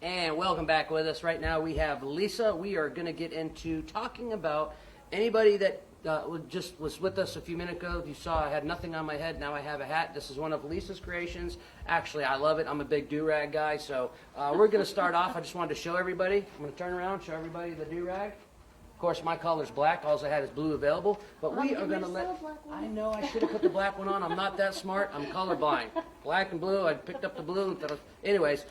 And welcome back with us. Right now we have Lisa. We are going to get into talking about anybody that just was with us a few minutes ago. You saw I had nothing on my head. Now I have a hat. This is one of Lisa's creations. Actually, I love it. I'm a big do-rag guy. So we're going to start off. I just wanted to show everybody. I'm going to turn around, show everybody the do-rag. Of course, my color's black. All I had is blue available. But we are going to let... I know I should have put the black one on. I'm not that smart. I'm colorblind. Black and blue. I picked up the blue. Anyways,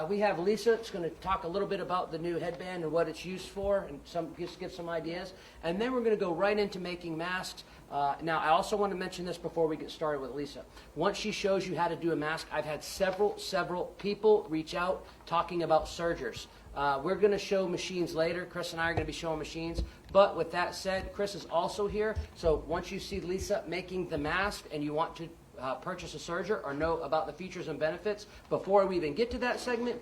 we have Lisa. It's going to talk a little bit about the new headband and what it's used for, and just give some ideas. And then we're going to go right into making masks. Now, I also want to mention this before we get started with Lisa. Once she shows you how to do a mask, I've had several people reach out talking about sergers. We're going to show machines later. Chris and I are going to be showing machines. But with that said, Chris is also here. So once you see Lisa making the mask and you want to purchase a serger or know about the features and benefits, before we even get to that segment,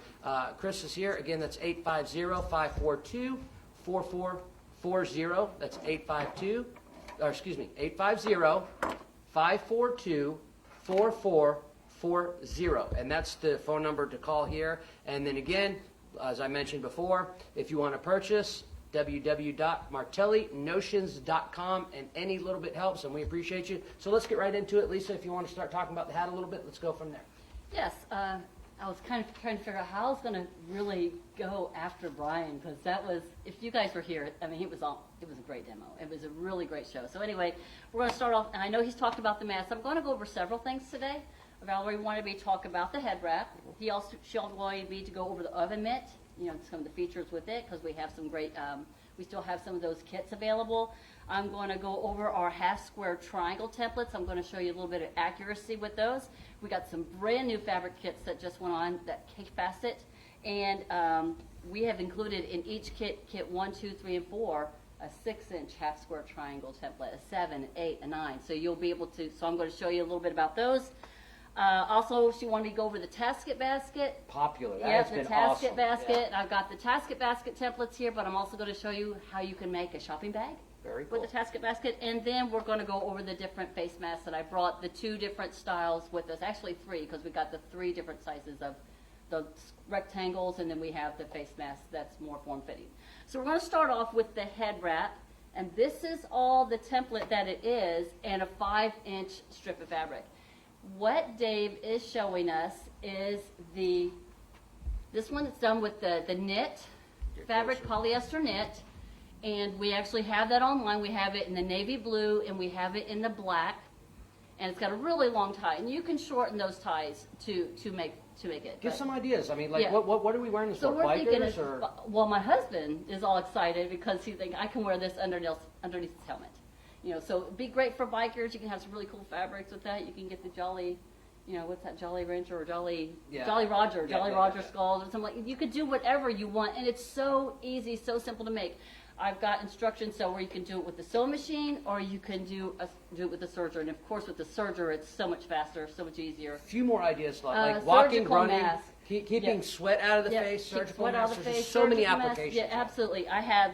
Chris is here. Again, that's 850-542-4440. That's 850-542-4440. And that's the phone number to call here. And then again, as I mentioned before, if you want to purchase, www.martellinotions.com, and any little bit helps, and we appreciate you. So let's get right into it. Lisa, if you want to start talking about the hat a little bit, let's go from there. Yes, I was kind of trying to figure out how I was going to really go after Brian, because that was, if you guys were here, I mean, it was a great demo. It was a really great show. So anyway, we're going to start off, and I know he's talked about the mask. I'm going to go over several things today. Valerie wanted me to talk about the head wrap. She also wanted me to go over the oven mitt, some of the features with it, because we have some great, we still have some of those kits available. I'm going to go over our half square triangle templates. I'm going to show you a little bit of accuracy with those. We got some brand new fabric kits that just went on, that cake facet, and we have included in each kit 1, 2, 3, and 4, a 6-inch half square triangle template, a 7, 8, a 9. So you'll be able to, so I'm going to show you a little bit about those. Also, she wanted me to go over the tasket basket. Popular. That Yeah, has the been tasket awesome. basket. Yeah. I've got the tasket basket templates here, but I'm also going to show you how you can make a shopping bag Very cool. with the tasket basket. And then we're going to go over the different face masks that I brought, the 2 different styles with us. Actually 3, because we got the 3 different sizes of the rectangles, and then we have the face mask that's more form-fitting. So we're going to start off with the head wrap. And this is all the template that it is, and a 5-inch strip of fabric. What Dave is showing us is this one that's done with the knit, fabric polyester knit, and we actually have that online. We have it in the navy blue and we have it in the black, and it's got a really long tie, and you can shorten those ties to make it. Give some ideas. I mean, like, Yeah. what are we wearing this So for? we're thinking, Bikers or? well, my husband is all excited because he's thinking I can wear this underneath his helmet. So it'd be great for bikers. You can have some really cool fabrics with that. You can get the Jolly, what's that, Jolly Ranger or Jolly Roger, Jolly Roger skulls or something like. You could do whatever you want, and it's so easy, so simple to make. I've got instructions so where you can do it with the sewing machine, or you can do it with the serger. And of course, with the serger, it's so much faster, so much easier. A few more ideas, like walking, running, mask. keeping sweat out of the face, keep surgical sweat out of masks. the There's face, so many surgical mask. applications. Yeah, absolutely. I had,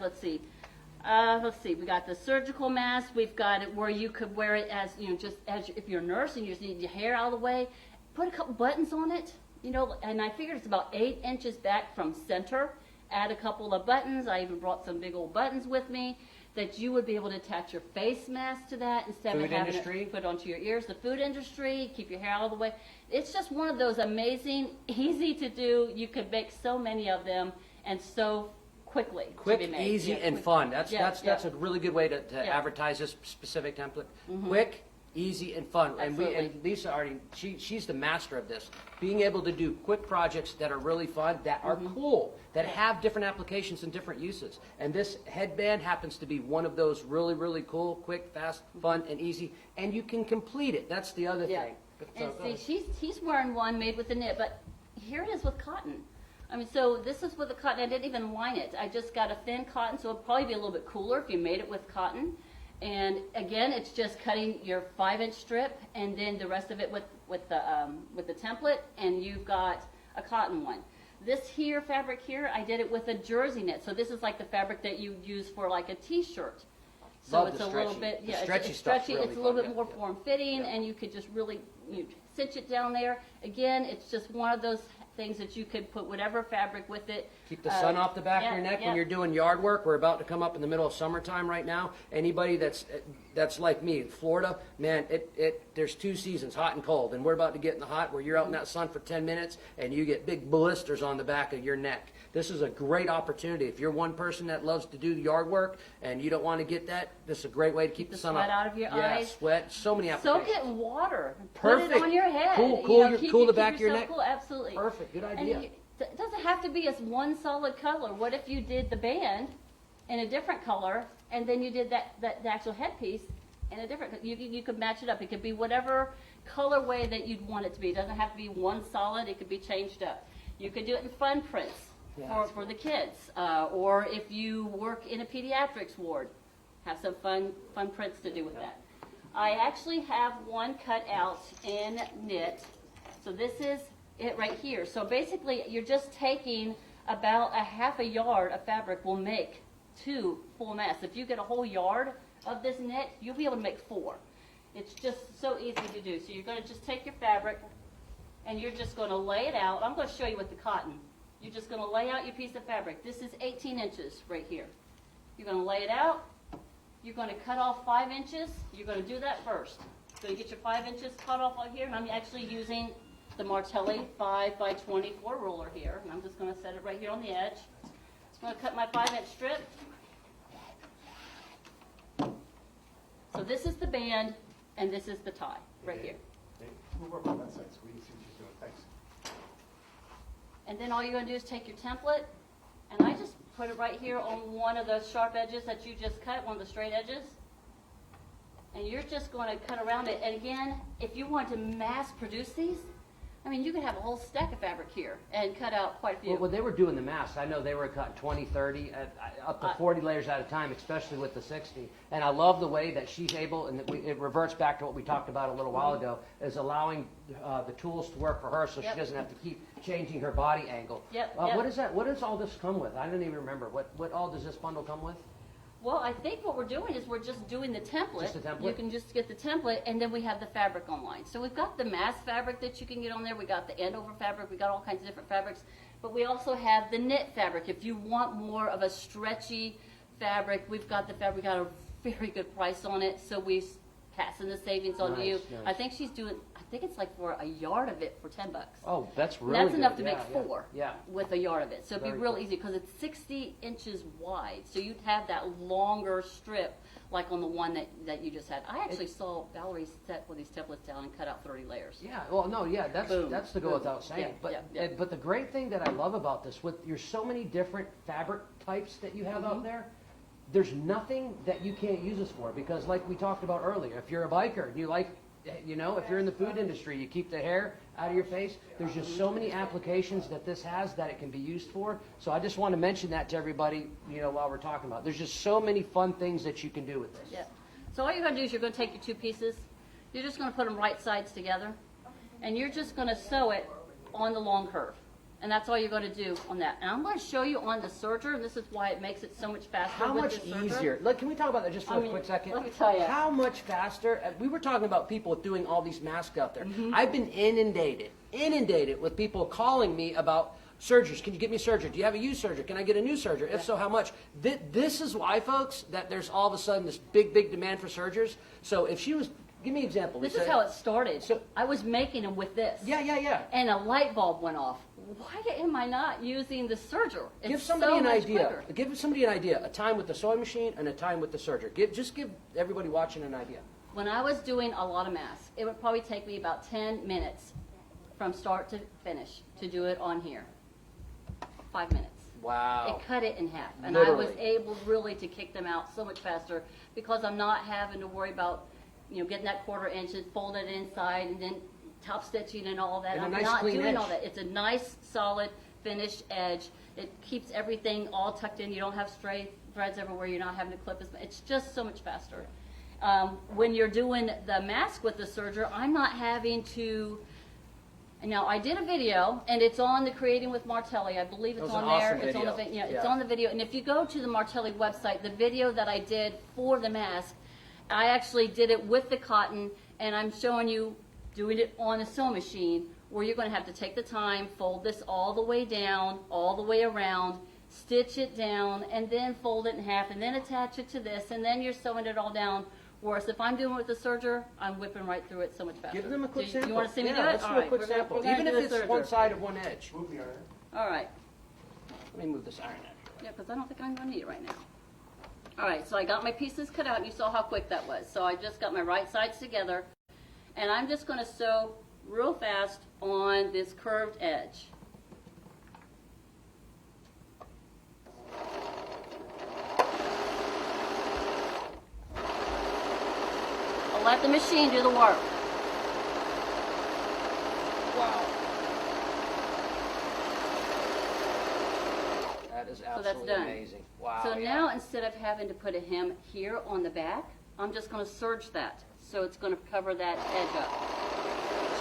we got the surgical mask. We've got it where you could wear it as, if you're a nurse and you just need your hair out of the way, put a couple buttons on it, and I figured it's about 8 inches back from center. Add a couple of buttons. I even brought some big old buttons with me that you would be able to attach your face mask to that instead of having it put onto your ears. The food industry, keep your hair out of the way. It's just one of those amazing, easy to do. You could make so many of them and so quickly. Quick, easy, and fun. That's a really good way to advertise this specific template. Mm-hmm. Quick, easy, and fun. Absolutely. And Lisa already, she's the master of this. Being able to do quick projects that are really fun, that are cool, that have different applications and different uses. And this headband happens to be one of those really, really cool, quick, fast, fun, and easy. And you can complete it. That's the other thing. And see, he's wearing one made with the knit, but here it is with cotton. I mean, so this is with the cotton. I didn't even line it. I just got a thin cotton, so it'll probably be a little bit cooler if you made it with cotton. And again, it's just cutting your 5-inch strip, and then the rest of it with the template, and you've got a cotton one. This here fabric here, I did it with a jersey knit. So this is like the fabric that you use for like a T-shirt. So Love it's the a stretchy. little bit, The yeah, stretchy it's stuff's stretchy. really It's a little fun, bit more form-fitting, yeah. and you could just really cinch it down there. Again, it's just one of those things that you could put whatever fabric with it. Keep the sun off the back of your neck when you're doing yard work. We're about to come up in the middle of summertime right now. Anybody that's like me in Florida, man, there's 2 seasons, hot and cold, and we're about to get in the hot where you're out in that sun for 10 minutes and you get big blisters on the back of your neck. This is a great opportunity. If you're one person that loves to do yard work and you don't want to get that, this is a great way to keep the sun sweat out of your eyes. Sweat, so many applications. Soak it in water. Perfect. Put it on your head. Cool the back of your neck. Cool, absolutely. Perfect. Good And idea. it doesn't have to be as one solid color. What if you did the band in a different color, and then you did the actual headpiece in a different color? You could match it up. It could be whatever colorway that you'd want it to be. It doesn't have to be one solid. It could be changed up. You could do it in fun prints for the kids, or if you work in a pediatrics ward, have some fun prints to do with that. I actually have one cut out in knit. So this is it right here. So basically, you're just taking about a half a yard of fabric will make 2 full masks. If you get a whole yard of this knit, you'll be able to make 4. It's just so easy to do. So you're going to just take your fabric and you're just going to lay it out. I'm going to show you with the cotton. You're just going to lay out your piece of fabric. This is 18 inches right here. You're going to lay it out. You're going to cut off 5 inches. You're going to do that first. So you get your 5 inches cut off on here, and I'm actually using the Martelli 5x24 ruler here, and I'm just going to set it right here on the edge. I'm going to cut my 5-inch strip. So this is the band, and this is the tie right here. We'll work on that side so we can see what she's doing. Thanks. And then all you're going to do is take your template, and I just put it right here on one of those sharp edges that you just cut, one of the straight edges. And you're just going to cut around it. And again, if you want to mass produce these, I mean, you could have a whole stack of fabric here and cut out quite a few. Well, when they were doing the masks, I know they were cutting 20, 30, up to 40 layers at a time, especially with the 60. And I love the way that she's able, and it reverts back to what we talked about a little while ago, is allowing the tools to work for her so she doesn't have to keep changing her body angle. What is that? What does all this come with? I don't even remember. What all does this bundle come with? Well, I think what we're doing is we're just doing the template. Just the template? You can just get the template, and then we have the fabric online. So we've got the mass fabric that you can get on there. We got the Andover fabric. We got all kinds of different fabrics. But we also have the knit fabric. If you want more of a stretchy fabric, we've got the fabric. We got a very good price on it, so we passing the savings on you. Nice. I think she's doing. I think it's like for a yard of it for $10. Oh, that's really That's good. enough to Yeah, make yeah. 4 Yeah. with a yard of it. So it'd be Very real cool. easy because it's 60 inches wide. So you'd have that longer strip like on the one that you just had. I actually saw Valerie set one of these templates down and cut out 30 layers. Yeah, well, no, yeah, Boom. that's to go Boom. without saying. Yeah. But the great thing that I love about this, with your so many different fabric types that you have out there, there's nothing that you can't use this for, because like we talked about earlier, if you're a biker and you like, you know, if you're in the food industry, you keep the hair out of your face, there's just so many applications that this has that it can be used for. So I just want to mention that to everybody, you know, while we're talking about it. There's just so many fun things that you can do with this. Yeah. So all you're going to do is you're going to take your 2 pieces. You're just going to put them right sides together. And you're just going to sew it on the long curve. And that's all you're going to do on that. And I'm going to show you on the serger, and this is why it makes it so much faster. How with much the serger. easier? Look, can we talk about that just for a quick second? Let me tell you. How much faster? We were talking about people doing all these masks out there. Mm-hmm. I've been inundated with people calling me about sergers. Can you get me a serger? Do you have a used serger? Can I get a new serger? If so, how much? This is why, folks, that there's all of a sudden this big demand for sergers. So if she was, give me an example. This Lisa. is how it started. So- I was making them with this. Yeah. And a light bulb went off. Why am I not using the serger? It's Give somebody so an much idea. quicker. Give somebody an idea. A time with the sewing machine and a time with the serger. Just give everybody watching an idea. When I was doing a lot of masks, it would probably take me about 10 minutes from start to finish to do it on here. 5 minutes. Wow. It cut it in half. And Literally. I was able really to kick them out so much faster because I'm not having to worry about, you know, getting that 1/4 inch and folding it inside and then top stitching and all that. And a I'm nice not clean doing all edge. that. It's a nice, solid, finished edge. It keeps everything all tucked in. You don't have stray threads everywhere. You're not having to clip as much. It's just so much faster. When you're doing the mask with the serger, I'm not having to. Now, I did a video, and it's on the Creating with Martelli. I believe it's That was on an there. awesome It's on the video. it's Yeah. on the video. And if you go to the Martelli website, the video that I did for the mask, I actually did it with the cotton, and I'm showing you doing it on a sewing machine where you're gonna have to take the time, fold this all the way down, all the way around, stitch it down, and then fold it in half, and then attach it to this, and then you're sewing it all down. Whereas if I'm doing it with the serger, I'm whipping right through it so much faster. Give them a quick Do sample. you wanna see me do it? Let's do All a right, quick we're gonna- sample, we're gonna even do if a it's serger. one side of one edge. Move the iron. All right. Let me move this iron out. Yeah, because I don't think I'm going to need it right now. All right, so I got my pieces cut out, and you saw how quick that was. So I just got my right sides together, and I'm just going to sew real fast on this curved edge. I'll let the machine do the work. Wow. That is that's absolutely done. amazing. Wow. So yeah. now instead of having to put a hem here on the back, I'm just going to serge that. So it's going to cover that edge up.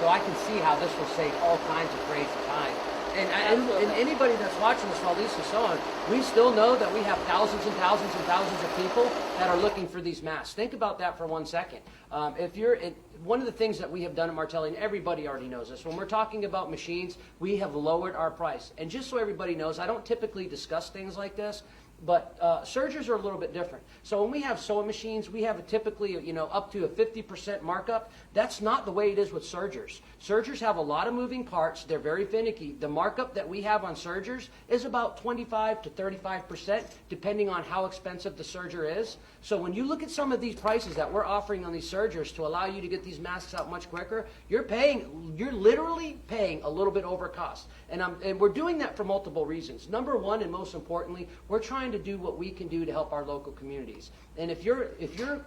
So I can see how this will save all kinds of crazy time. And Absolutely. anybody that's watching this while Lisa's sewing, we still know that we have thousands and thousands and thousands of people that are looking for these masks. Think about that for 1 second. One of the things that we have done at Martelli, and everybody already knows this, when we're talking about machines, we have lowered our price. And just so everybody knows, I don't typically discuss things like this, but sergers are a little bit different. So when we have sewing machines, we have typically, up to a 50% markup. That's not the way it is with sergers. Sergers have a lot of moving parts. They're very finicky. The markup that we have on sergers is about 25 to 35%, depending on how expensive the serger is. So when you look at some of these prices that we're offering on these sergers to allow you to get these masks out much quicker, you're literally paying a little bit over cost. And we're doing that for multiple reasons. Number one, and most importantly, we're trying to do what we can do to help our local communities. And if your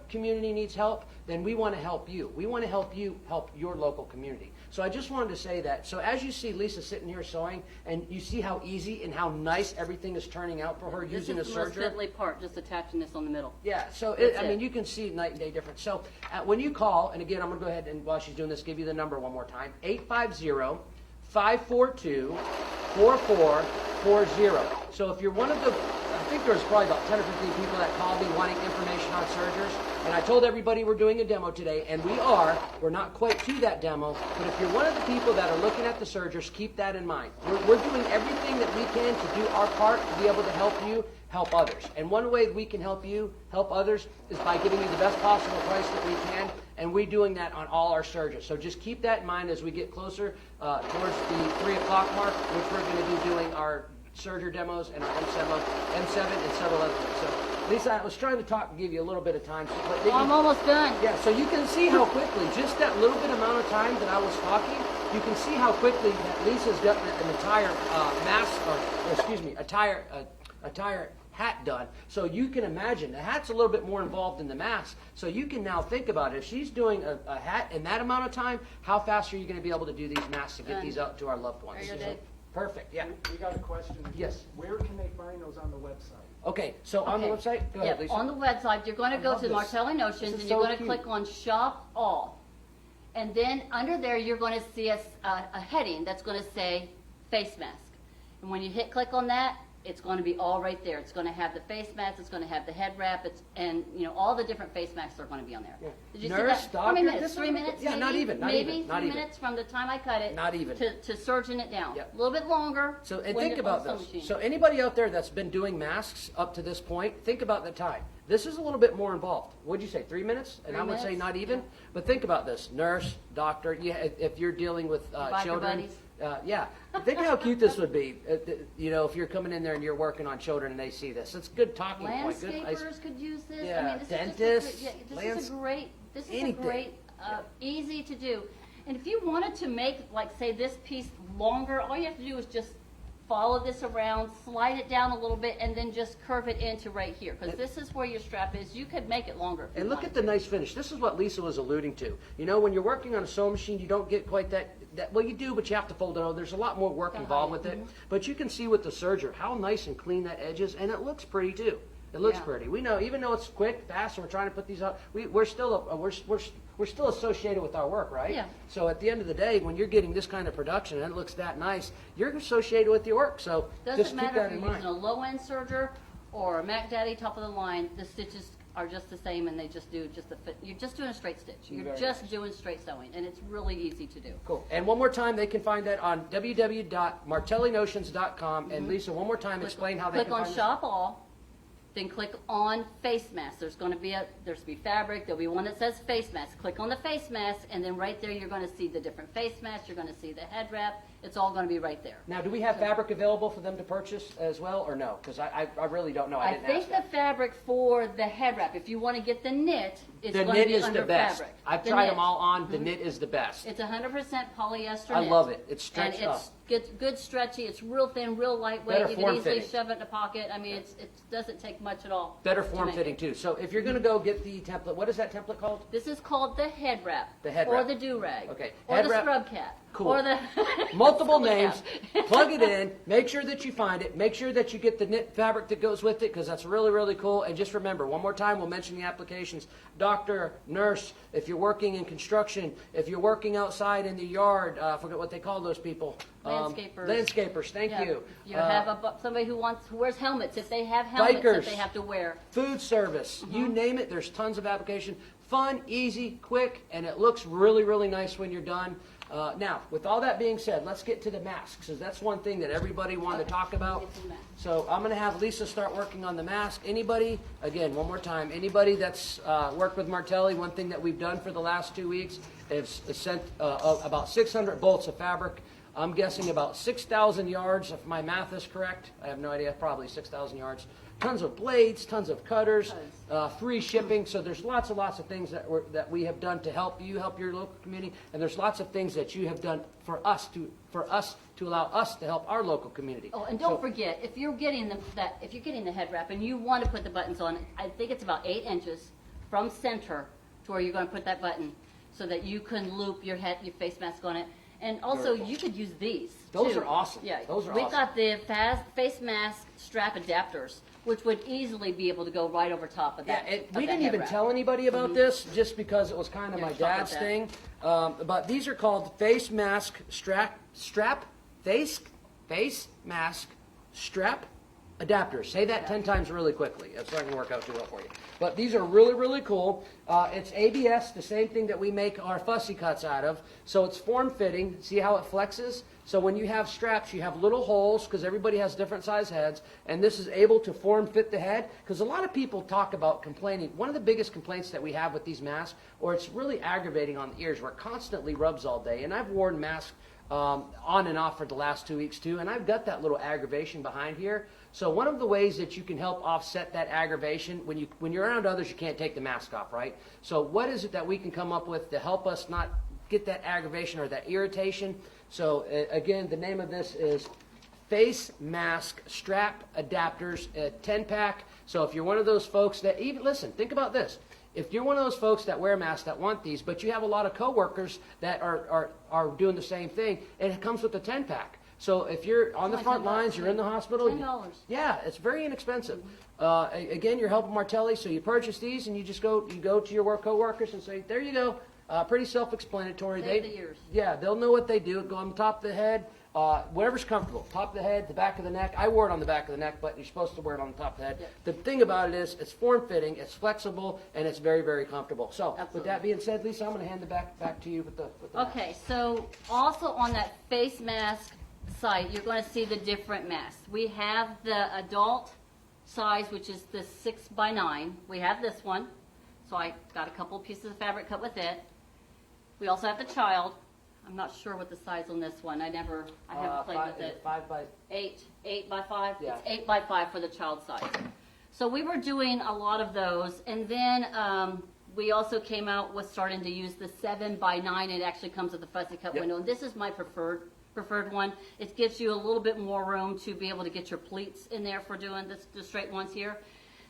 community needs help, then we want to help you. We want to help you help your local community. So I just wanted to say that. So as you see Lisa sitting here sewing, and you see how easy and how nice everything is turning out for her using a This is the most serger. fiddly part, just attaching this on the middle. Yeah, so That's it. you can see night and day difference. So when you call, and again, I'm going to go ahead and while she's doing this, give you the number one more time, 850-542-4440. So if you're one of the, I think there's probably about 10 or 15 people that called me wanting information on sergers, and I told everybody we're doing a demo today, and we're not quite to that demo, but if you're one of the people that are looking at the sergers, keep that in mind. We're doing everything that we can to do our part to be able to help you help others. And one way we can help you help others is by giving you the best possible price that we can, and we're doing that on all our sergers. So just keep that in mind as we get closer towards the 3 o'clock mark, which we're going to be doing our serger demos and our M7 and several other things. So Lisa, I was trying to talk and give you a little bit of time. Oh, I'm almost done. Yeah, so you can see how quickly, just that little bit amount of time that I was talking, you can see how quickly that Lisa's got an entire attire hat done. So you can imagine, the hat's a little bit more involved than the mask. So you can now think about it. If she's doing a hat in that amount of time, how fast are you going to be able to do these masks to get Done. these out to our loved ones? Are you ready? Perfect, yeah. We got a question. Yes. Where can they find those on the website? Okay, so on the Okay. website, go ahead, Yep, Lisa. on the website, you're going to go love to this. Martelli This Notions, is and you're so going to cute. click on Shop All. And then under there, you're going to see a heading that's going to say Face Mask. And when you hit click on that, it's going to be all right there. It's going to have the face mask, it's going to have the head wrap, and all the different face masks are going to be on there. Yeah. Did you Nurse, see that? doctor, How many minutes? this 3 one? minutes? Yeah, maybe? not even, not maybe even, not 3 even. minutes from the time I cut it. Not even. To serging it down. Yep. A little bit longer. So, and when think you're about on the this. sewing machine. So anybody out there that's been doing masks up to this point, think about the time. This is a little bit more involved. What'd you say, 3 minutes? And 3 I would say minutes, not even. yeah. But think about this. Nurse, doctor, if you're dealing with biker children. buddies. Yeah. Think how cute this would be. If you're coming in there and you're working on children and they see this. It's a good talking point. Good, Landscapers could use this. Yeah, I mean, this dentists, is just a great, this is a anything. great, easy to do. And if you wanted to make, like, say, this piece longer, all you have to do is just follow this around, slide it down a little bit, and then just curve it into right here. Because this is where your strap is. You could make it longer if you And look wanted at the nice finish. This is what Lisa was alluding to. When you're working on a sewing machine, you don't get quite that well, you do, but you have to fold it over. There's a lot more work Gotta involved hide with it. it. But you can see with the serger how nice and clean that edge is, and it looks pretty too. It looks Yeah. pretty. We know, even though it's quick, fast, and we're trying to put these out, we're still associated with our work, right? Yeah. So at the end of the day, when you're getting this kind of production and it looks that nice, you're associated with your work. So Doesn't just keep matter that if in you're using mind. a low-end serger or a Mac Daddy top of the line, the stitches are just the same, and they just do just the fit. You're just doing a straight stitch. You're Very just nice. doing straight sewing, and it's really easy to do. Cool. And one more time, they can find that on www.martellinotions.com. And Lisa, one more time, explain how they Click can on find Shop All, then click on Face Mask. There's going to be fabric. There'll be one that says Face Mask. Click on the face mask, and then right there you're going to see the different face masks. You're going to see the head wrap. It's all going to be right there. Now, do we have fabric available for them to purchase as well, or no? Because I really don't know. I I didn't think ask the that. fabric for the head wrap, if you want to get the knit, it's The going to knit be is under the best. fabric. I've The tried knit. them all on. The knit is the best. It's 100% polyester I knit. love it. It's stretched and up. It's good stretchy. It's real thin, real lightweight. Better You can form easily fitting. shove it in a pocket. I mean, it doesn't take much at all. Better to form make fitting it. too. So if you're going to go get the template, what is that template called? This is called the head wrap. The head or wrap. the do-rag. Okay. Or Head the wrap. scrub cap. Cool. Or the Multiple scrub names. cap. Plug it in. Make sure that you find it. Make sure that you get the knit fabric that goes with it, because that's really, really cool. And just remember, one more time, we'll mention the applications. Doctor, nurse, if you're working in construction, if you're working outside in the yard, I forget what they call those people. Landscapers. Landscapers, thank Yeah, you. You have somebody who wears helmets. If they have helmets Bikers. that they have to wear. Food service, Mm-hmm. you name it, there's tons of application. Fun, easy, quick, and it looks really, really nice when you're done. Now, with all that being said, let's get to the masks, because that's one thing that everybody wanted to talk about. Get to the mask. So I'm going to have Lisa start working on the mask. Anybody, again, one more time, anybody that's worked with Martelli, one thing that we've done for the last 2 weeks is sent about 600 bolts of fabric. I'm guessing about 6,000 yards, if my math is correct. I have no idea, probably 6,000 yards. Tons of blades, tons of cutters, free shipping. So there's lots and lots of things that we have done to help you, help your local community, and there's lots of things that you have done for us to allow us to help our local community. Oh, and don't forget, if you're getting the head wrap and you want to put the buttons on, I think it's about 8 inches from center to where you're going to put that button, so that you can loop your face mask on it. And also, Very cool. you could use these. Those too. are awesome. Yeah, Those are we've awesome. got the face mask strap adapters, which would easily be able to go right over top of Yeah, that. we didn't even tell anybody about this, just because it was kind of Yeah, my talk about dad's that. thing. But these are called face mask face mask strap adapters. Say that 10 times really quickly. That's not going to work out too well for you. But these are really, really cool. It's ABS, the same thing that we make our fussy cuts out of. So it's form-fitting. See how it flexes? So when you have straps, you have little holes, because everybody has different size heads. And this is able to form-fit the head. Because a lot of people talk about complaining. One of the biggest complaints that we have with these masks, or it's really aggravating on the ears, where it constantly rubs all day. And I've worn masks on and off for the last 2 weeks too, and I've got that little aggravation behind here. So one of the ways that you can help offset that aggravation, when you're around others, you can't take the mask off, right? So what is it that we can come up with to help us not get that aggravation or that irritation? So again, the name of this is Face Mask Strap Adapters, 10-pack. So if you're one of those folks that listen, think about this. If you're one of those folks that wear masks that want these, but you have a lot of coworkers that are doing the same thing, and it comes with a 10-pack. So if you're on the Only front $10. lines, you're in the hospital. $10. Yeah, it's very inexpensive. Again, you're helping Martelli, so you purchase these, and you go to your coworkers and say, there you go. Pretty self-explanatory. Save the ears. Yeah, they'll know what they do. Go on the top of the head, whatever's comfortable. Top of the head, the back of the neck. I wore it on the back of the neck, but you're supposed to wear it on the top of the head. Yep. The thing about it is, it's form-fitting, it's flexible, and it's very, very comfortable. So, with Absolutely. that being said, Lisa, I'm going to hand it back to you with the Okay, so also on that face mask site, you're going to see the different masks. We have the adult size, which is the 6x9. We have this one. So I got a couple pieces of fabric cut with it. We also have the child. I'm not sure what the size on this one. I haven't played with it. 5 by 8 by 5. Yeah. It's 8 by 5 for the child size. So we were doing a lot of those, and then we also came out with starting to use the 7 by 9. It actually comes with a fussy cut Yep. window, and this is my preferred one. It gives you a little bit more room to be able to get your pleats in there for doing the straight ones here.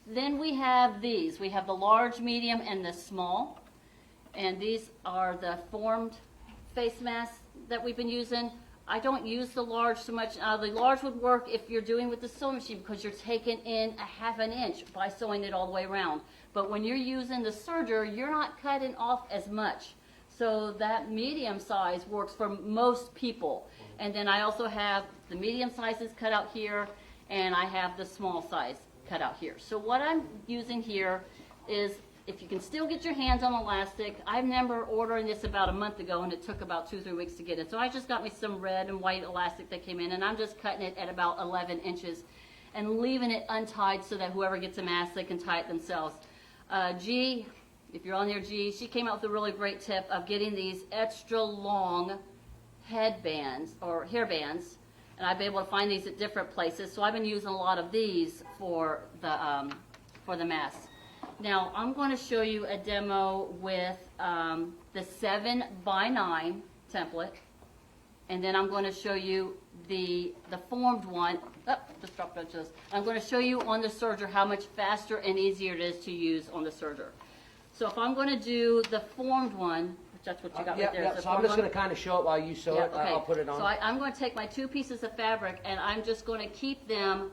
Then we have these. We have the large, medium, and the small, and these are the formed face masks that we've been using. I don't use the large so much. The large would work if you're doing with the sewing machine, because you're taking in a half an inch by sewing it all the way around. But when you're using the serger, you're not cutting off as much. So that medium size works for most people. And then I also have the medium sizes cut out here, and I have the small size cut out here. So what I'm using here is if you can still get your hands on elastic. I remember ordering this about a month ago, and it took about 2-3 weeks to get it. So I just got me some red and white elastic that came in, and I'm just cutting it at about 11 inches and leaving it untied so that whoever gets a mask, they can tie it themselves. G, if you're on there, G, she came out with a really great tip of getting these extra long headbands or hairbands, and I've been able to find these at different places. So I've been using a lot of these for the mask. Now I'm going to show you a demo with the 7x9 template, and then I'm going to show you the formed one. Just dropped a bunch of those. I'm going to show you on the serger how much faster and easier it is to use on the serger. So if I'm going to do the formed one, which that's what you got right there. Yeah, so I'm just going to kind of show it while you sew it. Okay. I'll put it on. So I'm going to take my 2 pieces of fabric, and I'm just going to keep them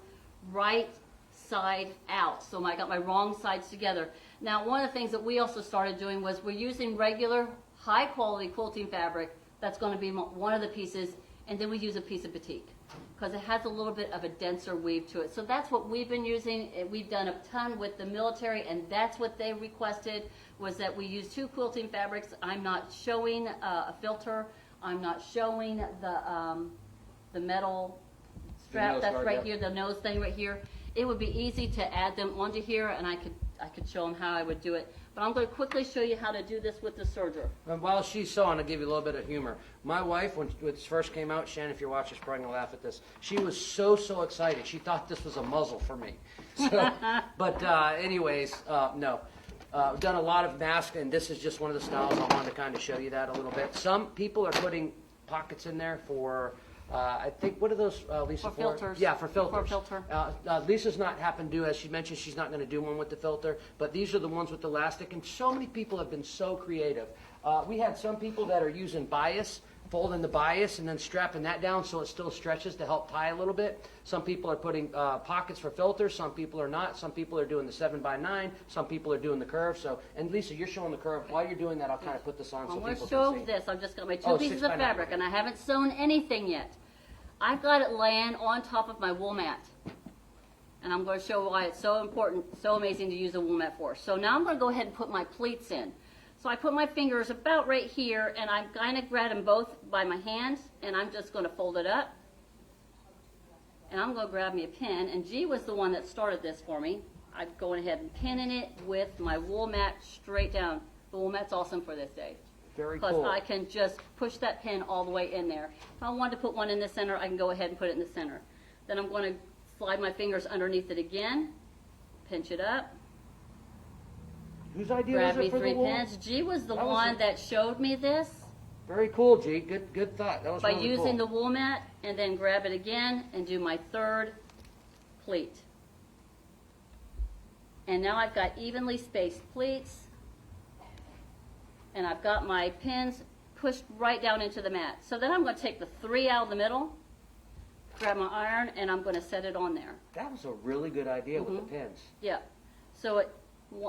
right side out. So I got my wrong sides together. Now, one of the things that we also started doing was we're using regular high quality quilting fabric. That's going to be one of the pieces, and then we use a piece of batik because it has a little bit of a denser weave to it. So that's what we've been using. We've done a ton with the military, and that's what they requested, was that we use 2 quilting fabrics. I'm not showing a filter. I'm not showing the metal strap that's right here, the nose thing right here. It would be easy to add them onto here, and I could show them how I would do it. But I'm going to quickly show you how to do this with the serger. And while she's sewing, I'll give you a little bit of humor. My wife, when this first came out, Shannon, if you're watching, she's probably going to laugh at this. She was so excited. She thought this was a muzzle for me. So, but anyways, no. Done a lot of masks, and this is just one of the styles. I wanted to kind of show you that a little bit. Some people are putting pockets in there for... I think, what are those, Lisa? For filters. Yeah, for filters. For filter. Lisa's not happened to, as she mentioned, she's not going to do one with the filter, but these are the ones with elastic, and so many people have been so creative. We had some people that are using bias, folding the bias and then strapping that down so it still stretches to help tie a little bit. Some people are putting pockets for filters, some people are not. Some people are doing the 7x9, some people are doing the curve. So, and Lisa, you're showing the curve. While you're doing that, I'll kind of put this on so I'm going people to show can see. this. I've just got my 2 Oh, pieces of 6x9. fabric, and I haven't sewn anything yet. I've got it laying on top of my wool mat. And I'm going to show why it's so important, so amazing to use a wool mat for. So now I'm going to go ahead and put my pleats in. So I put my fingers about right here, and I'm kind of grab them both by my hand, and I'm just going to fold it up. And I'm going to grab me a pin, and G was the one that started this for me. I'm going ahead and pinning it with my wool mat straight down. The wool mat's awesome for this day. Very Plus, cool. I can just push that pin all the way in there. If I wanted to put one in the center, I can go ahead and put it in the center. Then I'm going to slide my fingers underneath it again, pinch it up, Whose idea grab was me it for 3 the wool? pins. G was the That was one a- that showed me this Very cool, G. Good thought. That was by really using cool. the wool mat, and then grab it again and do my 3rd pleat. And now I've got evenly spaced pleats, and I've got my pins pushed right down into the mat. So then I'm going to take the 3 out of the middle, grab my iron, and I'm going to set it on there. That was a really good idea with the pins. Yeah. So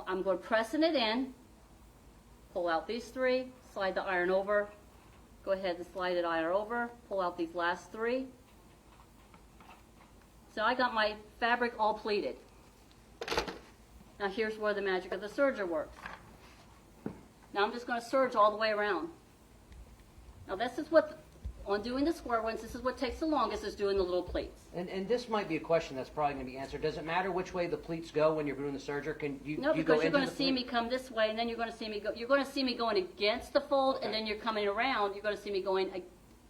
I'm going pressing it in, pull out these 3, slide the iron over, go ahead and slide it iron over, pull out these last 3. So I got my fabric all pleated. Now here's where the magic of the serger works. Now I'm just going to serge all the way around. Now this is what, on doing the square ones, this is what takes the longest, is doing the little pleats. And this might be a question that's probably going to be answered. Does it matter which way the pleats go when you're doing the serger? Can you No, you go because you're into going the to see pleat? me come this way, and then you're going to see me go. You're going to see me going against the fold, and then you're coming around. You're going to see me going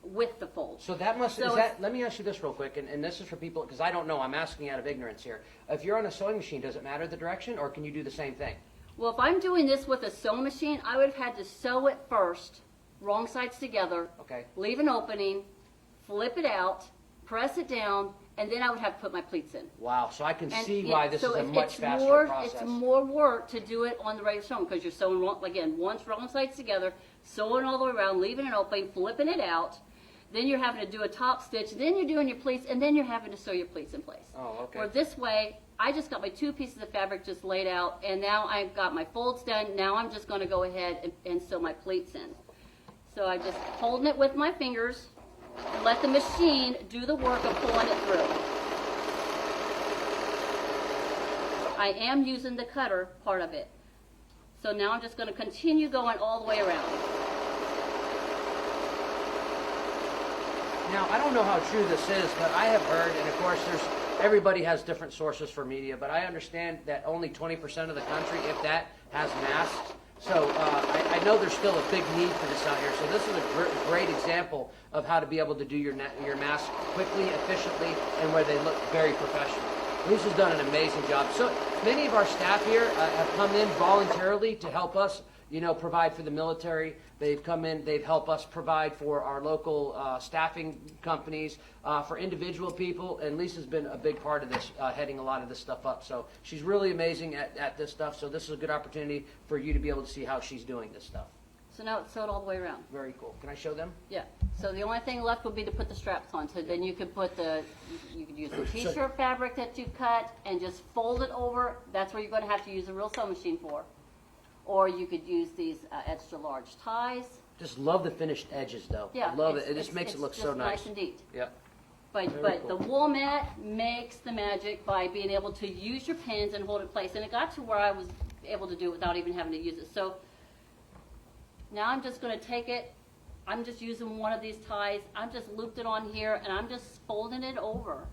with the fold. So that must, So is that, let me ask you this real quick, and this is for people, because I don't know, I'm asking out of ignorance here. If you're on a sewing machine, does it matter the direction, or can you do the same thing? Well, if I'm doing this with a sewing machine, I would have had to sew it first, wrong sides together, Okay. leave an opening, flip it out, press it down, and then I would have to put my pleats in. Wow, so I can And see why this so is a it's much faster more, process. It's more work to do it on the regular sewing because you're sewing, again, once wrong sides together, sewing all the way around, leaving it open, flipping it out. Then you're having to do a top stitch, then you're doing your pleats, and then you're having to sew your pleats in place. Oh, okay. Or this way, I just got my 2 pieces of fabric just laid out, and now I've got my folds done. Now I'm just going to go ahead and sew my pleats in. So I'm just holding it with my fingers, and let the machine do the work of pulling it through. I am using the cutter part of it. So now I'm just going to continue going all the way around. Now, I don't know how true this is, but I have heard, and of course everybody has different sources for media, but I understand that only 20% of the country, if that, has masks. So I know there's still a big need for this out here. So this is a great example of how to be able to do your mask quickly, efficiently, and where they look very professional. Lisa's done an amazing job. So many of our staff here have come in voluntarily to help us, provide for the military. They've come in, they've helped us provide for our local staffing companies, for individual people, and Lisa's been a big part of this, heading a lot of this stuff up. So she's really amazing at this stuff, so this is a good opportunity for you to be able to see how she's doing this stuff. So now it's sewed all the way around. Very cool. Can I show them? Yeah. So the only thing left would be to put the straps on. So then you could put you could use the t-shirt fabric that you cut and just fold it over. That's where you're going to have to use a real sewing machine for. Or you could use these extra large ties. Just love the finished edges, though. Yeah. I love it. It just makes it look so nice. Nice and neat. Yep. But cool. the wool mat makes the magic by being able to use your pins and hold it in place. And it got to where I was able to do it without even having to use it. So now I'm just going to take it. I'm just using one of these ties. I'm just looped it on here, and I'm just folding it over.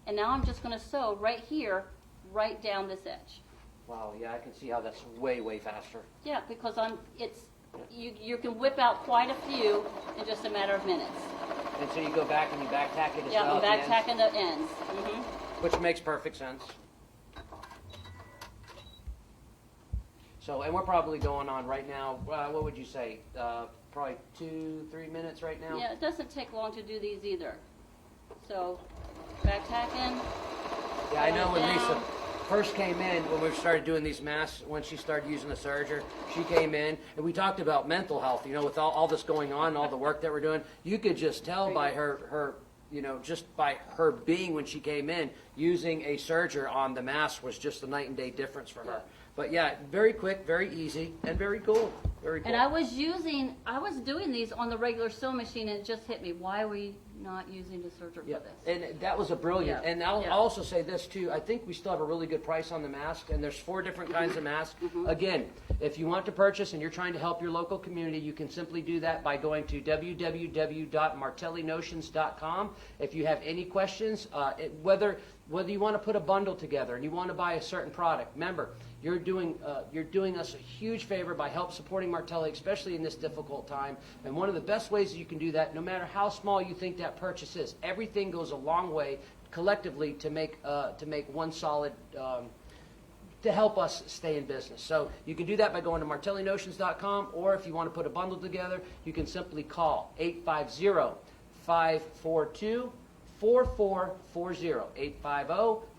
And now I'm just going to sew right here, right down this edge. Wow, yeah, I can see how that's way, way faster. Yeah, because you can whip out quite a few in just a matter of minutes. And so you go back and you back tack it as Yeah, well. I'm back tacking the ends. Which makes perfect sense. So, and we're probably going on right now, what would you say, probably 2-3 minutes right now? Yeah, it doesn't take long to do these either. So, back tacking. Yeah, I know when down. Lisa first came in, when we started doing these masks, when she started using the serger, she came in, and we talked about mental health, with all this going on, all the work that we're doing. You could just tell by her just by her being when she came in, using a serger on the mask was just a night and day difference for her. But yeah, very quick, very easy, and very cool. Very cool. And I was doing these on the regular sewing machine, and it just hit me. Why are we not using the serger for this? And that was a brilliant. Yeah. And I'll Yeah. also say this too. I think we still have a really good price on the mask, and there's 4 different kinds of masks. Again, if you want to purchase and you're trying to help your local community, you can simply do that by going to www.martellinotions.com. If you have any questions, whether you want to put a bundle together and you want to buy a certain product, remember, you're doing us a huge favor by help supporting Martelli, especially in this difficult time. And one of the best ways that you can do that, no matter how small you think that purchase is, everything goes a long way collectively to make one solid, to help us stay in business. So you can do that by going to martellinotions.com, or if you want to put a bundle together, you can simply call 850-542-4440,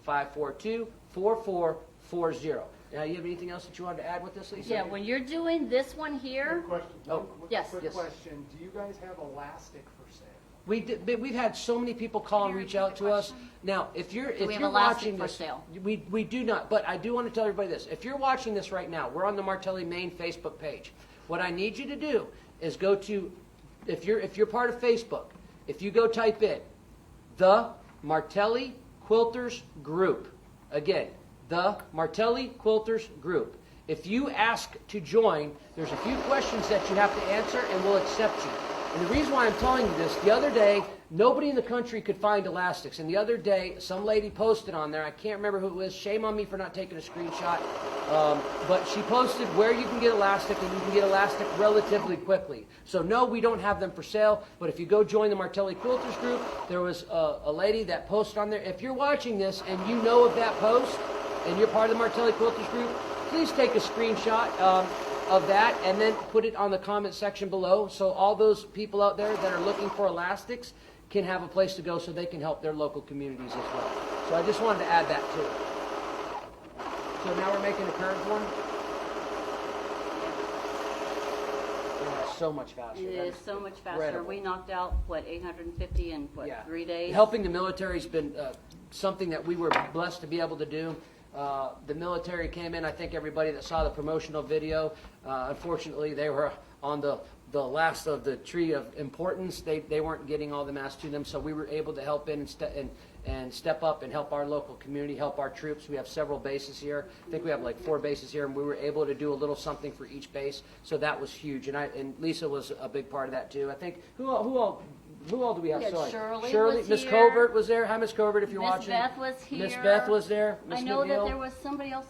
850-542-4440. Now, you have anything else that you wanted to add with this, Lisa? Yeah, when you're doing this one here, Quick question. Oh, yes. Quick yes. question. Do you guys have elastic for sale? We've had so many people call and reach out to us. Now, if you're we have watching elastic for this, sale? we do not. But I do want to tell everybody this: if you're watching this right now, we're on the Martelli main Facebook page. What I need you to do is go to, if you're part of Facebook, if you go type in the Martelli Quilters Group, again, the Martelli Quilters Group. If you ask to join, there's a few questions that you have to answer, and we'll accept you. And the reason why I'm telling you this, the other day, nobody in the country could find elastics. And the other day, some lady posted on there, I can't remember who it was, shame on me for not taking a screenshot, but she posted where you can get elastic, and you can get elastic relatively quickly. So no, we don't have them for sale, but if you go join the Martelli Quilters Group, there was a lady that posted on there. If you're watching this and you know of that post, and you're part of the Martelli Quilters Group, please take a screenshot of that and then put it on the comment section below, so all those people out there that are looking for elastics can have a place to go so they can help their local communities as well. So I just wanted to add that too. So now we're making a curved one. Yeah, so much faster. it That is so much faster. incredible. We knocked out, 850 in, 3 days? Helping the military has been something that we were blessed to be able to do. The military came in. I think everybody that saw the promotional video, unfortunately, they were on the last of the tree of importance. They weren't getting all the masks to them, so we were able to help in and step up and help our local community, help our troops. We have several bases here. I think we have like 4 bases here, and we were able to do a little something for each base. So that was huge, and Lisa was a big part of that too. I think who all do we have We had sewing? Shirley was Miss here. Covert was there. Hi, Miss Covert, if you're Miss watching. Beth was here. Miss Beth was there. I Miss know that McNeil. there was somebody else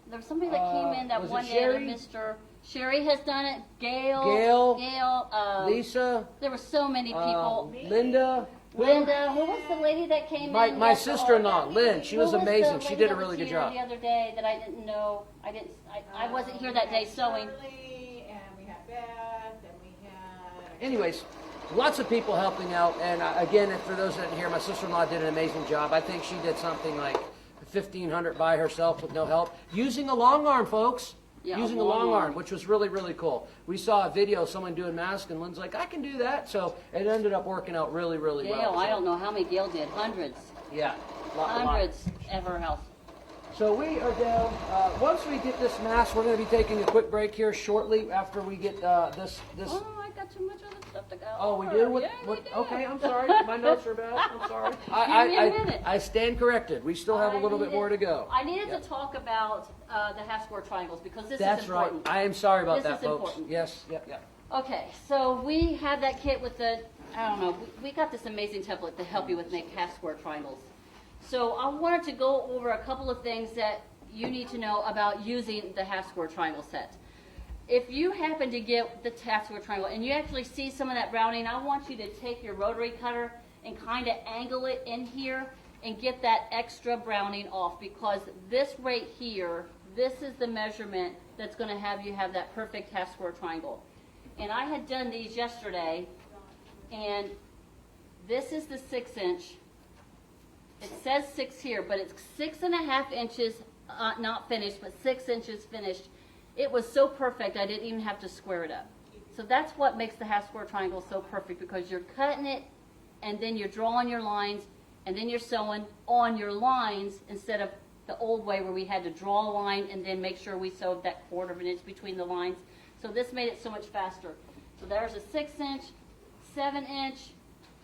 there was somebody that came in that was it one day, Sherry? Mr. Sherry has done it, Gail, Lisa, there were so many people. Linda. Linda, who was the lady that came My in? sister-in-law, Lynn. She was Who the amazing. She lady did a that was really good here job. The other day that I didn't know, I wasn't here that day sewing. Shirley, and we had Beth, and we had. Anyways, lots of people helping out. And again, for those that didn't hear, my sister-in-law did an amazing job. I think she did something like 1,500 by herself with no help, using a long arm, folks. Yeah, Using a a long long arm, arm. which was really, really cool. We saw a video of someone doing masks, and Lynn's like, I can do that. So it ended up working out really, really Gail, well. I don't know how many Gail did, hundreds Yeah, lot. hundreds at her house. So we are down. Once we get this mask, we're going to be taking a quick break here shortly after we get this. Oh, I got too much other stuff to go. Oh, we over. do? Yeah, we do. Okay, I'm sorry. My notes are bad. I'm sorry. Give me a minute. I stand corrected. We still have a little bit more to go. I needed Yep. to talk about the half square triangles because this That's is right. important. I am sorry about This that, is folks. important. Yes. Yep. Okay, so we have that kit with the, I don't know, we got this amazing template to help you with make half square triangles. So I wanted to go over a couple of things that you need to know about using the half square triangle set. If you happen to get the half square triangle and you actually see some of that browning, I want you to take your rotary cutter and kind of angle it in here and get that extra browning off, because this right here, this is the measurement that's going to have you have that perfect half square triangle. And I had done these yesterday, and this is the 6-inch. It says 6 here, but it's 6.5 inches not finished, but 6 inches finished. It was so perfect I didn't even have to square it up. So that's what makes the half square triangle so perfect, because you're cutting it and then you're drawing your lines and then you're sewing on your lines instead of the old way where we had to draw a line and then make sure we sewed that 1/4 inch between the lines. So this made it so much faster. So there's a 6-inch, 7-inch,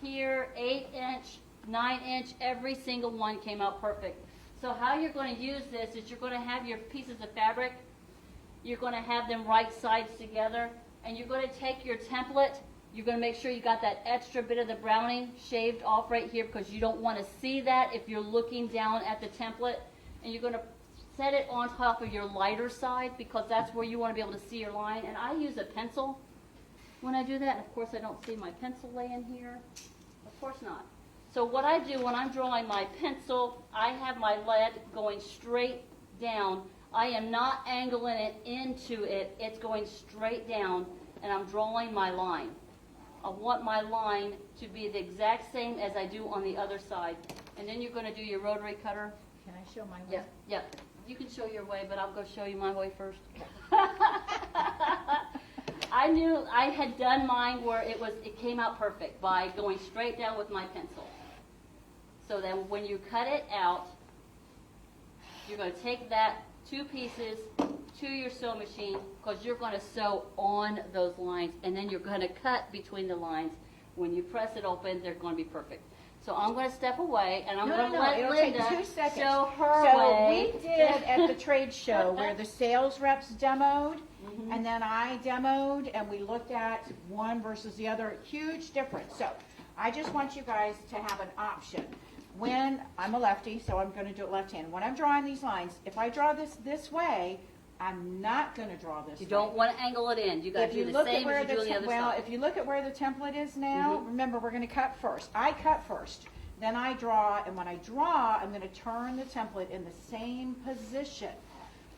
here, 8-inch, 9-inch, every single one came out perfect. So how you're going to use this is you're going to have your pieces of fabric, you're going to have them right sides together, and you're going to take your template, you're going to make sure you got that extra bit of the browning shaved off right here, because you don't want to see that if you're looking down at the template, and you're going to set it on top of your lighter side, because that's where you want to be able to see your line. And I use a pencil when I do that, and of course I don't see my pencil laying here. Of course not. So what I do when I'm drawing my pencil, I have my lead going straight down. I am not angling it into it. It's going straight down, and I'm drawing my line. I want my line to be the exact same as I do on the other side. And then you're going to do your rotary cutter. Can I show my way? Yeah, yeah. You can show your way, but I'll go show you my way first. I knew I had done mine where it came out perfect by going straight down with my pencil. So then when you cut it out, you're going to take that 2 pieces to your sewing machine, because you're going to sew on those lines, and then you're going to cut between the lines. When you press it open, they're going to be perfect. So I'm going to step away, and I'm going to let it'll Linda take 2 seconds. show her So way. we did at the trade show where the sales reps demoed, and then I demoed, and we looked at one versus the other. Huge difference. So I just want you guys to have an option. When I'm a lefty, so I'm going to do it left-handed. When I'm drawing these lines, if I draw this way, I'm not going to draw this You way. don't want to angle it in. You got If to you do the look at same where as you do on the other well, side. if you look at where the template is now, remember we're going to cut first. I cut first, then I draw, and when I draw, I'm going to turn the template in the same position,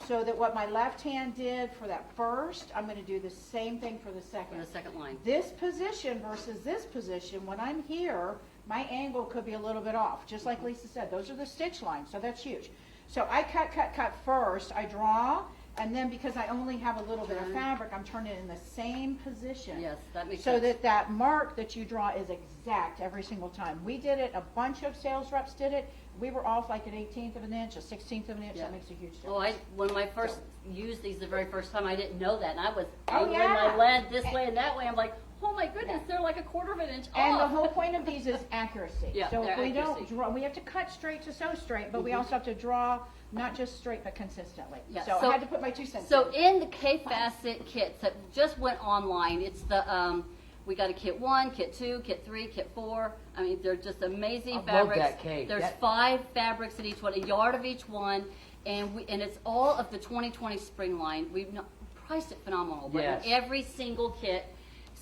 so that what my left hand did for that first, I'm going to do the same thing for the For second. the second line. This position versus this position, when I'm here, my angle could be a little bit off. Just like Lisa said, those are the stitch lines, so that's huge. So I cut first, I draw, and then because I only have a little bit of fabric, I'm turning it in the same position. Yes, that makes So sense. that that mark that you draw is exact every single time. We did it, a bunch of sales reps did it. We were off like an 1/18 of an inch, a 1/16 of an inch. Yeah. That makes a huge difference. Well, when I first used these the very first time, I didn't know that, and I was Oh, angling yeah. my lead this way and that way. I'm like, oh my goodness, they're like a quarter of an inch And the off. whole point of these is accuracy. Yeah, So if they're we don't accuracy. draw, we have to cut straight to sew straight, but we also have to draw not just straight but consistently. Yeah, So so- I had to put my 2 cents So in. in the K Facet kits that just went online, it's the, we got a kit 1, kit 2, kit 3, kit 4. I mean, they're just amazing I love fabrics. that K. There's That- 5 fabrics in each one, a yard of each one, and it's all of the 2020 spring line. We've not, priced it phenomenal, but Yes. in every single kit,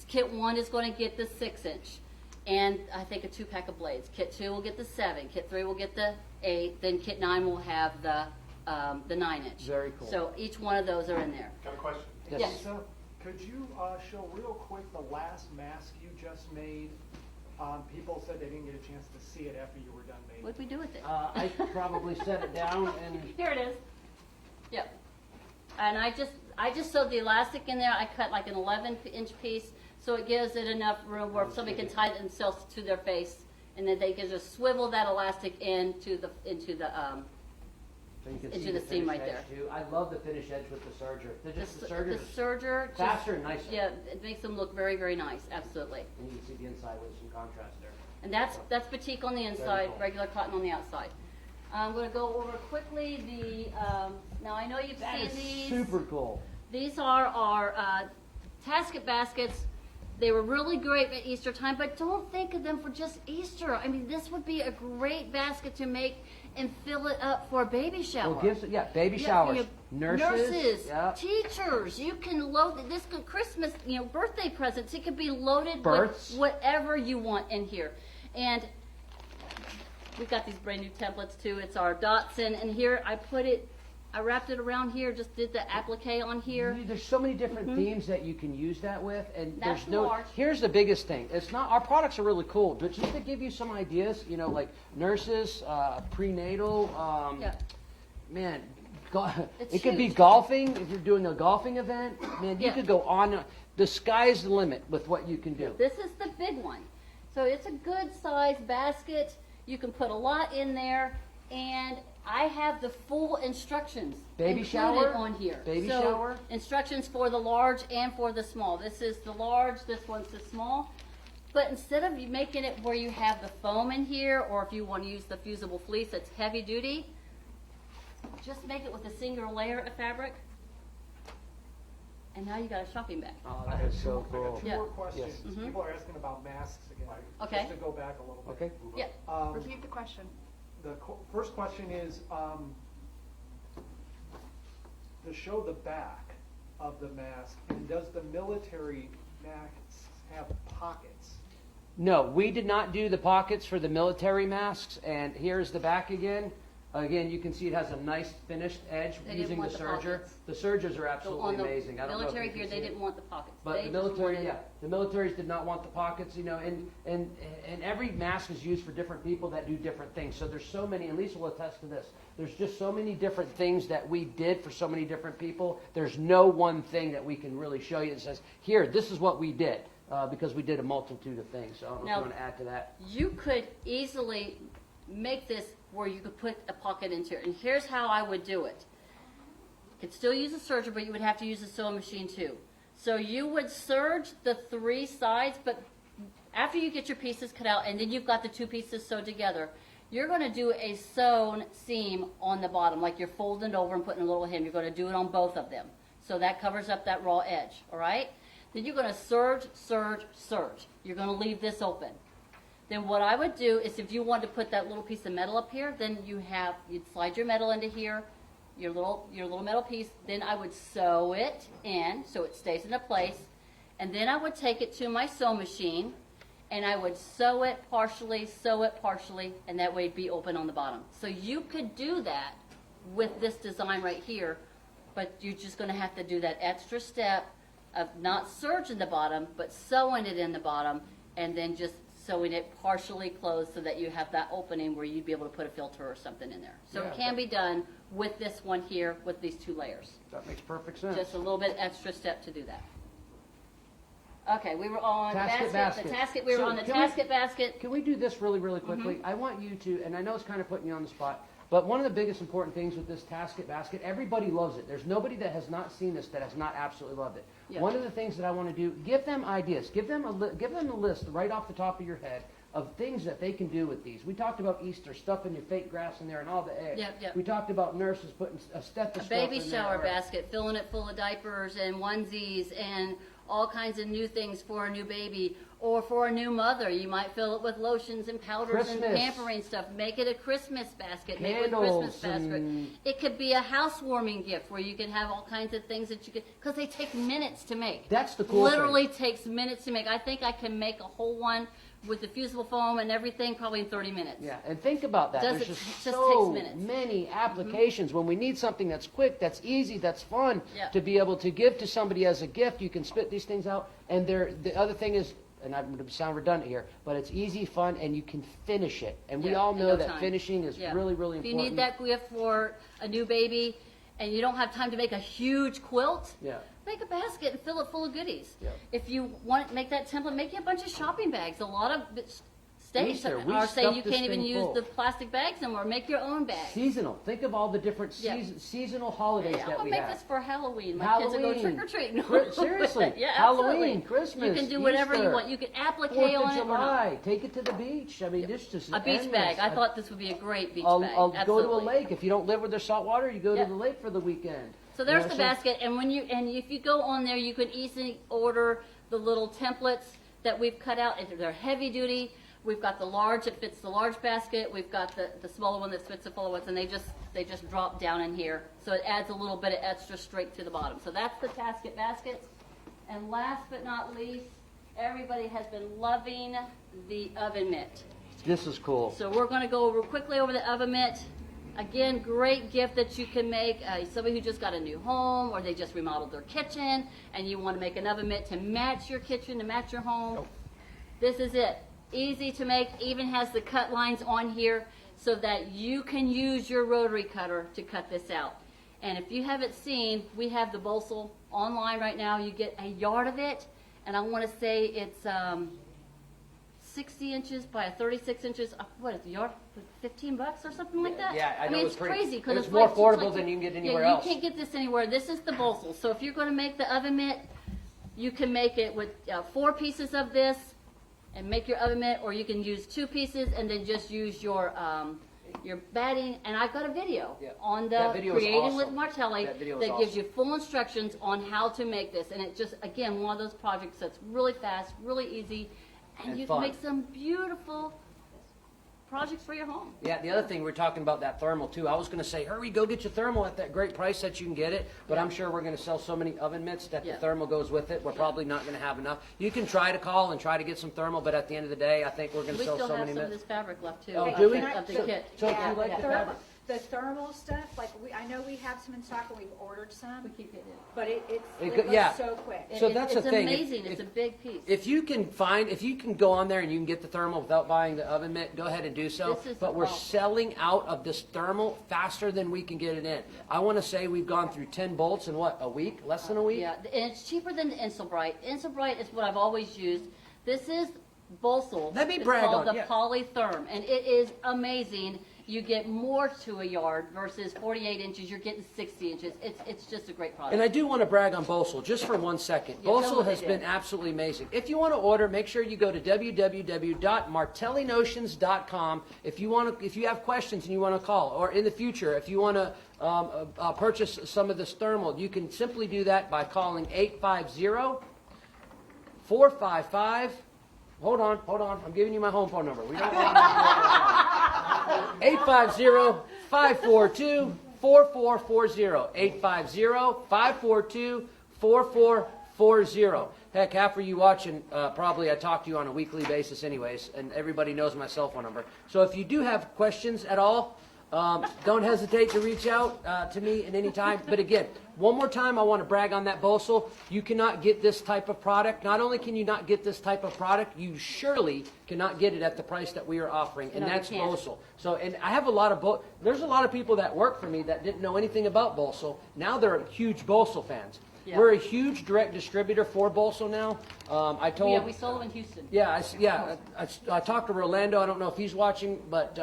kit 1 is going to get the 6-inch, and I think a 2-pack of blades. Kit 2 will get the 7, kit 3 will get the 8, then kit 9 will have the 9-inch. Very cool. So each one of those are in there. Got a question? Yes. Yes. Lisa, could you show real quick the last mask you just made? People said they didn't get a chance to see it after you were done making. What'd we do with it? I probably set it down and Here it is. Yep. And I just sewed the elastic in there. I cut like an 11-inch piece, so it gives it enough room where somebody can tie themselves to their face, and then they can just swivel that elastic into the so you can Into see the the seam finish right edge there. too. I love the finish edge with the serger. They're just the sergers the serger just, faster and nicer. yeah, it makes them look very, very nice. Absolutely. And you can see the inside with some contrast there. And that's batik on the inside, cool. regular cotton on the outside. I'm going to go over quickly the. Now I know you've That seen is these. super cool. These are our tasket baskets. They were really great at Easter time, but don't think of them for just Easter. I mean, this would be a great basket to make and fill it up for a baby shower. Well, baby Yeah, showers, you know, nurses, yeah. teachers. You can load this could Christmas, birthday presents. It could be loaded Births. with whatever you want in here. And we've got these brand new templates too. It's our Dotson, and here I wrapped it around here. Just did the applique on here. There's so many different themes that you can use that with, and That's there's no. large. Here's the biggest thing. It's not our products are really cool, but just to give you some ideas, like nurses, prenatal. Yeah. Man, It's it could be huge. golfing if you're doing a golfing event. Man, you Yeah. could go on. The sky's the limit with what you can do. This is the big one. So it's a good size basket. You can put a lot in there, and I have the full instructions Baby included shower? on here. Baby So, shower? instructions for the large and for the small. This is the large, this one's the small. But instead of you making it where you have the foam in here, or if you want to use the fusible fleece that's heavy duty, just make it with a single layer of fabric. And now you got a shopping bag. Oh, I that have is so cool. Two Yeah. more questions. Yes. Mhm. People are asking about masks again. Okay. Just to go back a little bit. Okay. Yeah. Repeat the question. The first question is, to show the back of the mask, and does the military masks have pockets? No, we did not do the pockets for the military masks, and here's the back again. Again, you can see it has a nice finished edge They didn't using the want the serger. pockets. The sergers are So absolutely on the amazing. I don't know if military you can here, see they it. didn't want the pockets. But They the just military, wanted- yeah, the militaries did not want the pockets, and every mask is used for different people that do different things. So there's so many, and Lisa will attest to this. There's just so many different things that we did for so many different people. There's no one thing that we can really show you that says, here, this is what we did, because we did a multitude of things. So I don't know if Now- you want to add to that. You could easily make this where you could put a pocket into it. And here's how I would do it. You could still use a serger, but you would have to use a sewing machine too. So you would serge the 3 sides, but after you get your pieces cut out and then you've got the 2 pieces sewed together, you're going to do a sewn seam on the bottom, like you're folding over and putting a little hem. You're going to do it on both of them. So that covers up that raw edge, all right? Then you're going to serge, serge, serge. You're going to leave this open. Then what I would do is if you wanted to put that little piece of metal up here, then you'd slide your metal into here, your little metal piece, then I would sew it in so it stays into place, and then I would take it to my sewing machine, and I would sew it partially, and that way it'd be open on the bottom. So you could do that with this design right here, but you're just going to have to do that extra step of not serging the bottom, but sewing it in the bottom, and then just sewing it partially closed so that you have that opening where you'd be able to put a filter or something in there. So Yeah, it can be done with this one here, with these 2 layers. That makes perfect sense. Just a little bit extra step to do that. Okay, we were on Tasket basket. The tasket. We were So on the can we- tasket basket. Can we do this really, really quickly? I want you to, and I know it's kind of putting you on the spot, but one of the biggest important things with this tasket basket, everybody loves it. There's nobody that has not seen this that has not absolutely loved it. Yeah. One of the things that I want to do, give them ideas. Give them a list right off the top of your head of things that they can do with these. We talked about Easter, stuffing your fake grass in there and all the eggs. Yep. We talked about nurses putting a stethoscope A baby in there, shower or- basket, filling it full of diapers and onesies and all kinds of new things for a new baby or for a new mother. You might fill it with lotions and powders and Christmas. pampering stuff. Make it a Christmas basket. Make it a Candles Christmas basket. and- It could be a housewarming gift where you can have all kinds of things that you could, because they take minutes to make. That's the cool thing. Literally takes minutes to make. I think I can make a whole one with the fusible foam and everything probably in 30 minutes. Yeah, and think about that. Does There's it- just just so takes minutes. many applications. When we need something that's quick, that's easy, that's fun Yeah. to be able to give to somebody as a gift, you can spit these things out. And the other thing is, and I'm going to sound redundant here, but it's easy, fun, and you can finish it. And we Yeah, all in know no that time. finishing is Yeah. really, really If you important. need that gift for a new baby and you don't have time to make a huge quilt, Yeah. make a basket and fill it full of goodies. Yeah. If you want to make that template, make you a bunch of shopping bags. A lot of states Easter, we are saying stuffed you this can't even thing use full. the plastic bags anymore. Make your own bag. Seasonal. Think of all the different Yeah. seasonal holidays Yeah, that I'll we make have. this for Halloween. My kids will go Halloween. trick or treating. Seriously. Yeah, Halloween, absolutely. Christmas, You can do whatever you Easter, want. You can applique 4th on of it or not. July. Take it to the beach. I mean, this just A beach endless. bag. I thought this would be a great beach I'll bag. go to a Absolutely. lake. If you don't live where there's salt water, you go Yeah. to the lake for the weekend. So there's You know, the basket, and if you go on there, you can easily order the little templates that we've cut out. They're heavy duty. We've got the large that fits the large basket. We've got the smaller one that fits the fuller ones, and they just drop down in here. So it adds a little bit of extra strength to the bottom. So that's the tasket baskets. And last but not least, everybody has been loving the oven mitt. This is cool. So we're going to go quickly over the oven mitt. Again, great gift that you can make. Somebody who just got a new home or they just remodeled their kitchen and you want to make an oven mitt to match your kitchen, to match your home. This is it. Easy to make, even has the cut lines on here so that you can use your rotary cutter to cut this out. And if you haven't seen, we have the Bolsel online right now. You get a yard of it, and I want to say it's 60 inches by 36 inches. What is the yard? $15 or something like that? Yeah, I know mean, it's pretty- crazy because it's more affordable than you can get anywhere else. You can't get this anywhere. This is the Bolsel. So if you're going to make the oven mitt, you can make it with 4 pieces of this and make your oven mitt, or you can use 2 pieces and then just use your batting. And I've got a video on the That video is Creating with awesome. Martelli That video is that gives awesome. you full instructions on how to make this. And it's just, again, one of those projects that's really fast, really easy, and you fun. can make some beautiful projects for your home. Yeah, the other thing, we're talking about that thermal too. I was going to say, hurry, go get your thermal at that great price that you can get it. But I'm sure we're going to sell so many oven mitts that the Yeah. thermal goes with it. We're probably not going to have enough. You can try to call and try to get some thermal, but at the end of the day, I think we're going to We sell still so have many some of mitts. this fabric left too. Oh, of do the- we? Of the So- kit. so if you Yeah. like the Yeah. fabric. The thermal stuff, like I know we have some in stock and we've ordered We some, keep it in. but it It goes go- yeah. so quick. So It- that's it's the thing. amazing. It's a big piece. If you can go on there and you can get the thermal without buying the oven mitt, go ahead and do so. This is But the we're problem. selling out of this thermal faster than we can get it in. I want to say we've gone through 10 bolts in what, a week? Less than a week? Yeah, and it's cheaper than the Insulbright. Insulbright is what I've always used. This is Bolsel. Let me It's brag called on- the yeah. Polytherm, and it is amazing. You get more to a yard versus 48 inches. You're getting 60 inches. It's just a great product. And I do want to brag on Bolsel just for 1 second. Yeah, tell Bolsel what has they been did. absolutely amazing. If you want to order, make sure you go to www.martellinotions.com. If you have questions and you want to call, or in the future, if you want to purchase some of this thermal, you can simply do that by calling 850-455. Hold on. I'm giving you my home phone number. We don't 850-542-4440. 850-542-4440. Heck, half of you watching, probably I talk to you on a weekly basis anyways, and everybody knows my cell phone number. So if you do have questions at all, don't hesitate to reach out to me at any time. But again, one more time, I want to brag on that Bolsel. You cannot get this type of product. Not only can you not get this type of product, you surely cannot get it at the price that we are offering, and No, you that's can't. Bolsel. So, and I have there's a lot of people that work for me that didn't know anything about Bolsel. Now they're huge Bolsel fans. Yeah. We're a huge direct distributor for Bolso now. I told. Yeah, we sold them in Houston. Yeah, I talked to Rolando. I don't know if he's watching, but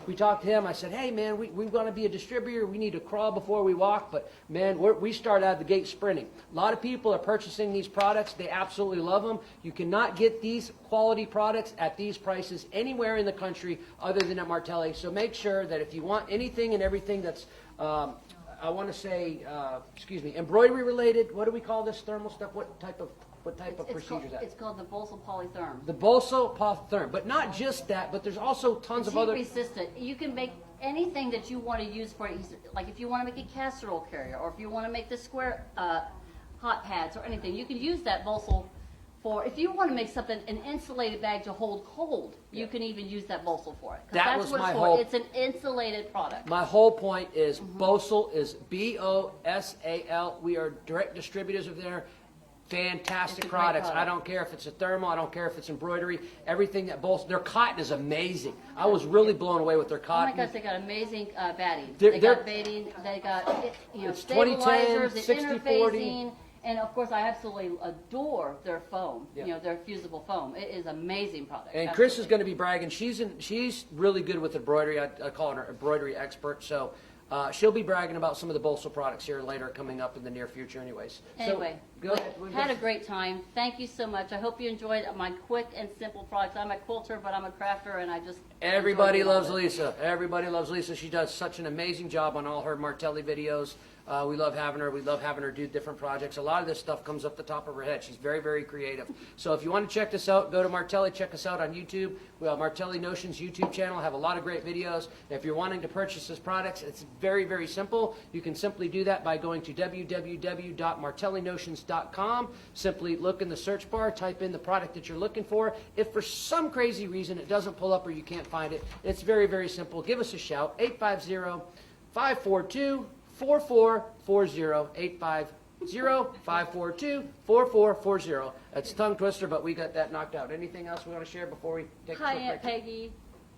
we talked to him. I said, hey, man, we want to be a distributor. We need to crawl before we walk. But, man, we start out of the gate sprinting. A lot of people are purchasing these products. They absolutely love them. You cannot get these quality products at these prices anywhere in the country other than at Martelli. So make sure that if you want anything and everything that's, I want to say, embroidery related, what do we call this thermal stuff? What type of procedure is that? It's called the Bolso Polytherm. The Bolso Polytherm, but not just that, but there's also tons of Heat other. resistant. You can make anything that you want to use for it. Like if you want to make a casserole carrier, or if you want to make the square hot pads or anything, you can use that Bolso for. If you want to make something, an insulated bag to hold cold, you can even use that Bolso for it. 'Cause That that's was what my it's for. whole- It's an insulated product. My whole point is Bosal is Bosal. We are direct distributors of their fantastic It's a great products. I product. don't care if it's a thermal. I don't care if it's embroidery. Everything that Bosal, their cotton is amazing. I was really blown away with their Oh my cotton. gosh, they got amazing batting. They're- They they're- got baiting. They got It's 2010, stabilizers, the 60/40. interfacing, and of course, I absolutely adore their foam. Yeah. Their fusible foam. It is amazing product. And Chris is Absolutely. going to be bragging. She's really good with embroidery. I call her an embroidery expert. So she'll be bragging about some of the Bolso products here later coming up in the near future anyways. Anyway, So, go ahead. We've had a got- great time. Thank you so much. I hope you enjoyed my quick and simple products. I'm a quilter, but I'm a crafter, and I just Everybody enjoy loves doing it. Lisa. Everybody loves Lisa. She does such an amazing job on all her Martelli videos. We love having her. We love having her do different projects. A lot of this stuff comes up the top of her head. She's very, very creative. So if you want to check this out, go to Martelli. Check us out on YouTube. We have Martelli Notions YouTube channel. Have a lot of great videos. If you're wanting to purchase this products, it's very, very simple. You can simply do that by going to www.martellinotions.com. Simply look in the search bar, type in the product that you're looking for. If for some crazy reason it doesn't pull up or you can't find it, it's very, very simple. Give us a shout, 850-542-4440, 850-542-4440. That's a tongue twister, but we got that knocked out. Anything else we want to share before we take a Hi, quick Aunt break? Peggy.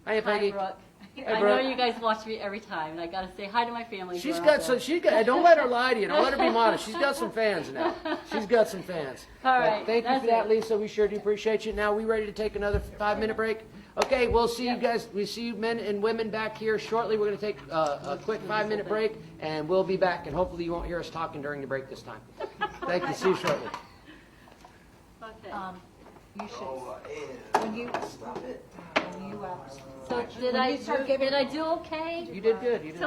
Hi, Aunt Peggy. Hi, Brooke. Hey, I know Brooke. you guys watch me every time, and I got to say hi to my family. She's who are got out some. there. Don't let her lie to you. Don't let her be modest. She's got some fans now. She's got some fans. All But right, thank you that's for that, it. Lisa. We sure do appreciate you. Now we ready to take another 5-minute break? Okay, we'll see you guys. We see you men and women back here shortly. We're going to take a quick 5-minute break, and we'll be back. And hopefully you won't hear us talking during the break this time. Thank you. See you shortly. Okay. You should, when you, So did when I you start giving- did I do okay? You did good. You did.